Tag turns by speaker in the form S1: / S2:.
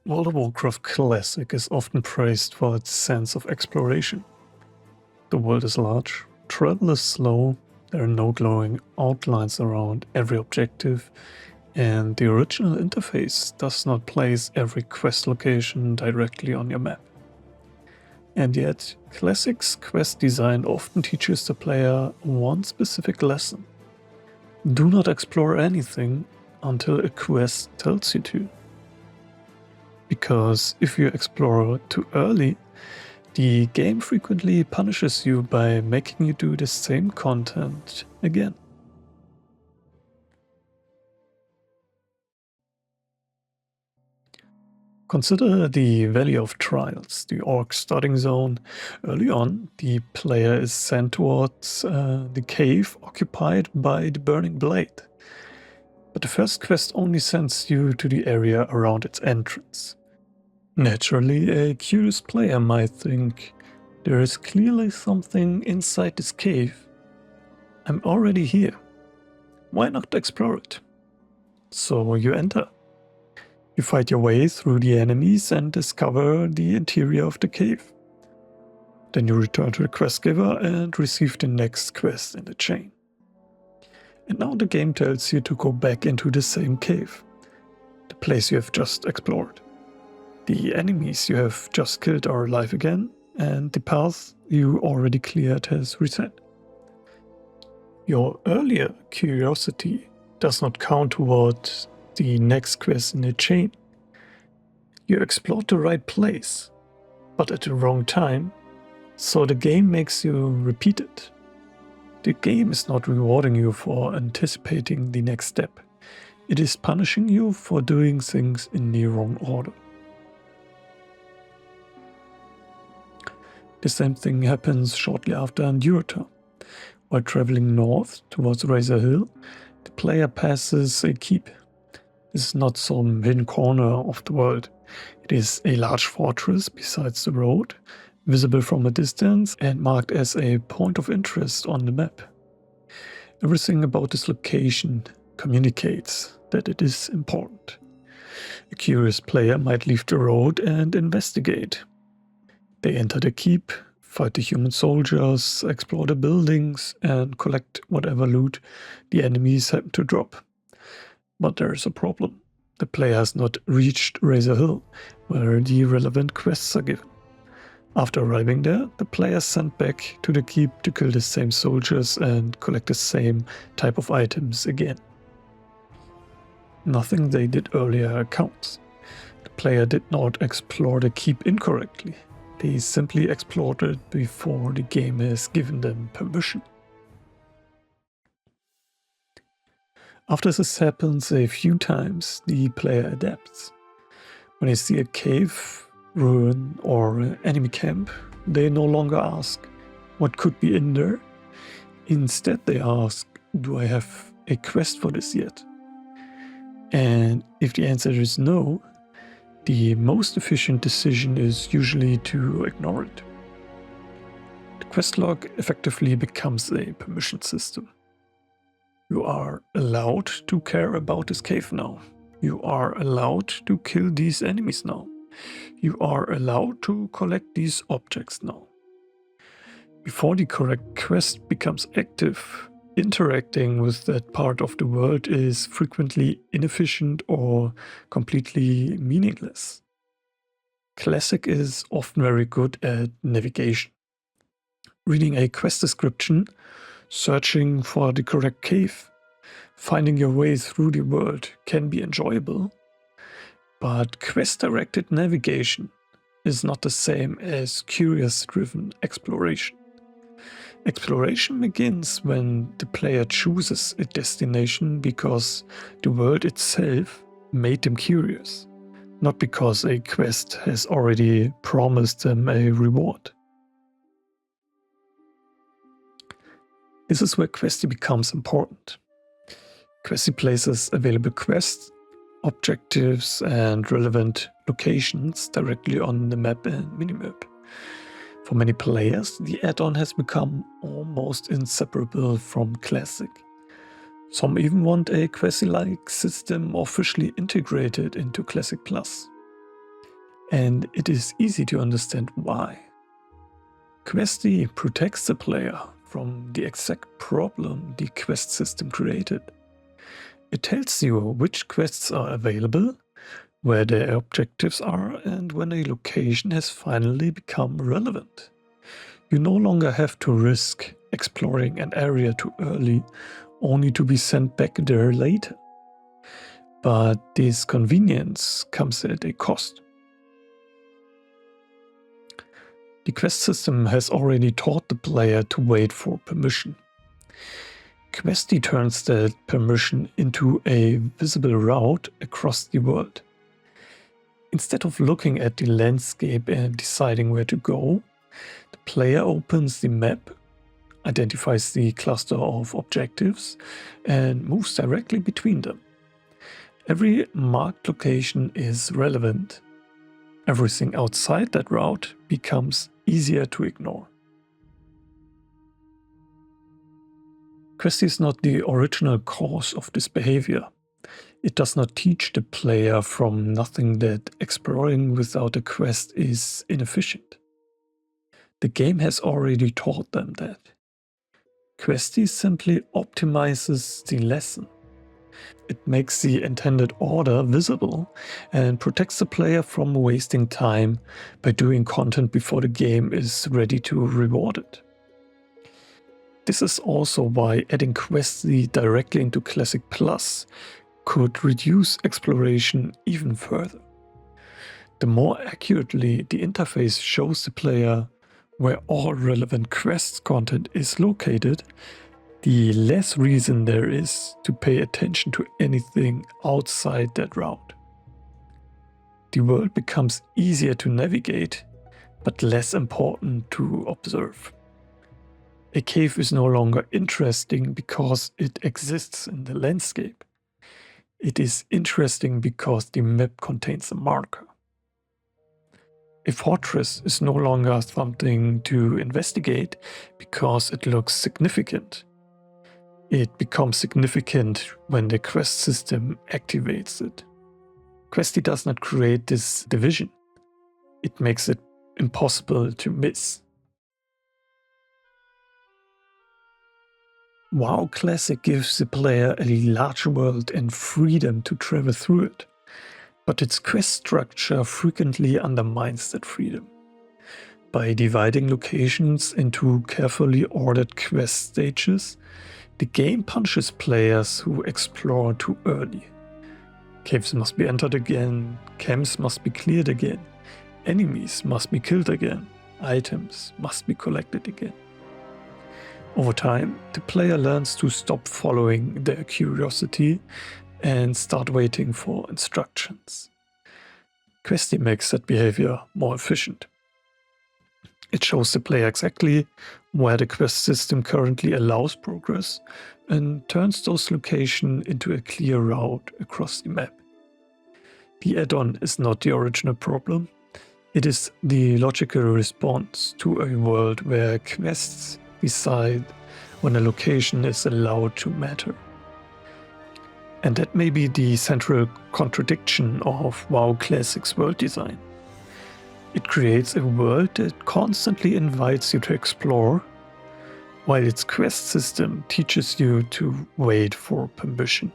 S1: World of Warcraft Classic is often praised for its sense of exploration. The world is large, travel is slow, there are no glowing outlines around every objective, and the original interface does not place every quest location directly on your map. And yet, Classic's quest design often teaches the player one specific lesson. Do not explore anything until a quest tells you to. Because if you explore too early, the game frequently punishes you by making you do the same content again. Consider the Valley of Trials, the orc starting zone. Early on, the player is sent towards the cave occupied by the Burning Blade. But the first quest only sends you to the area around its entrance. Naturally, a curious player might think, there is clearly something inside this cave. I'm already here. Why not explore it? So you enter. You fight your way through the enemies and discover the interior of the cave. Then you return to the quest giver and receive the next quest in the chain. And now the game tells you to go back into the same cave, the place you have just explored. The enemies you have just killed are alive again, and the path you already cleared has reset. Your earlier curiosity does not count toward the next quest in the chain. You explored the right place, but at the wrong time, so the game makes you repeat it. The game is not rewarding you for anticipating the next step. It is punishing you for doing things in the wrong order. The same thing happens shortly after Endurata. While traveling north towards Razor Hill, the player passes a keep. This is not some hidden corner of the world. It is a large fortress besides the road, visible from a distance and marked as a point of interest on the map. Everything about this location communicates that it is important. A curious player might leave the road and investigate. They enter the keep, fight the human soldiers, explore the buildings, and collect whatever loot the enemies happen to drop. But there is a problem. The player has not reached Razor Hill, where the relevant quests are given. After arriving there, the player is sent back to the keep to kill the same soldiers and collect the same type of items again. Nothing they did earlier counts. The player did not explore the keep incorrectly. They simply explored it before the game has given them permission. After this happens a few times, the player adapts. When they see a cave, ruin, or enemy camp, they no longer ask, what could be in there? Instead they ask, do I have a quest for this yet? And if the answer is no, the most efficient decision is usually to ignore it. The quest log effectively becomes a permission system. You are allowed to care about this cave now. You are allowed to kill these enemies now. You are allowed to collect these objects now. Before the correct quest becomes active, interacting with that part of the world is frequently inefficient or completely meaningless. Classic is often very good at navigation. Reading a quest description, searching for the correct cave, finding your way through the world can be enjoyable, but quest-directed navigation is not the same as curious-driven exploration. Exploration begins when the player chooses a destination because the world itself made them curious, not because a quest has already promised them a reward. This is where Questie becomes important. Questie places available quests, objectives, and relevant locations directly on the map and minimap. For many players, the add-on has become almost inseparable from Classic. Some even want a Questie-like system officially integrated into Classic Plus. and it is easy to understand why. Questie protects the player from the exact problem the quest system created. It tells you which quests are available, where their objectives are, and when a location has finally become relevant. You no longer have to risk exploring an area too early, only to be sent back there later. But this convenience comes at a cost. The quest system has already taught the player to wait for permission. Questie turns that permission into a visible route across the world. Instead of looking at the landscape and deciding where to go, the player opens the map, identifies the cluster of objectives, and moves directly between them. Every marked location is relevant. Everything outside that route becomes easier to ignore. Questie is not the original cause of this behavior. It does not teach the player from nothing that exploring without a quest is inefficient. The game has already taught them that. Questie simply optimizes the lesson. It makes the intended order visible and protects the player from wasting time by doing content before the game is ready to reward it. This is also why adding Questie directly into Classic Plus could reduce exploration even further. The more accurately the interface shows the player where all relevant quest content is located, the less reason there is to pay attention to anything outside that route. The world becomes easier to navigate, but less important to observe. A cave is no longer interesting because it exists in the landscape. It is interesting because the map contains a marker. A fortress is no longer something to investigate because it looks significant. It becomes significant when the quest system activates it. Questie does not create this division. It makes it impossible to miss. WoW Classic gives the player a large world and freedom to travel through it, but its quest structure frequently undermines that freedom. By dividing locations into carefully ordered quest stages, the game punishes players who explore too early. Caves must be entered again, camps must be cleared again, enemies must be killed again, items must be collected again. Over time, the player learns to stop following their curiosity and start waiting for instructions. Questie makes that behavior more efficient. It shows the player exactly where the quest system currently allows progress and turns those locations into a clear route across the map. The add-on is not the original problem. It is the logical response to a world where quests decide when a location is allowed to matter. And that may be the central contradiction of WoW Classic's world design. It creates a world that constantly invites you to explore, while its quest system teaches you to wait for permission.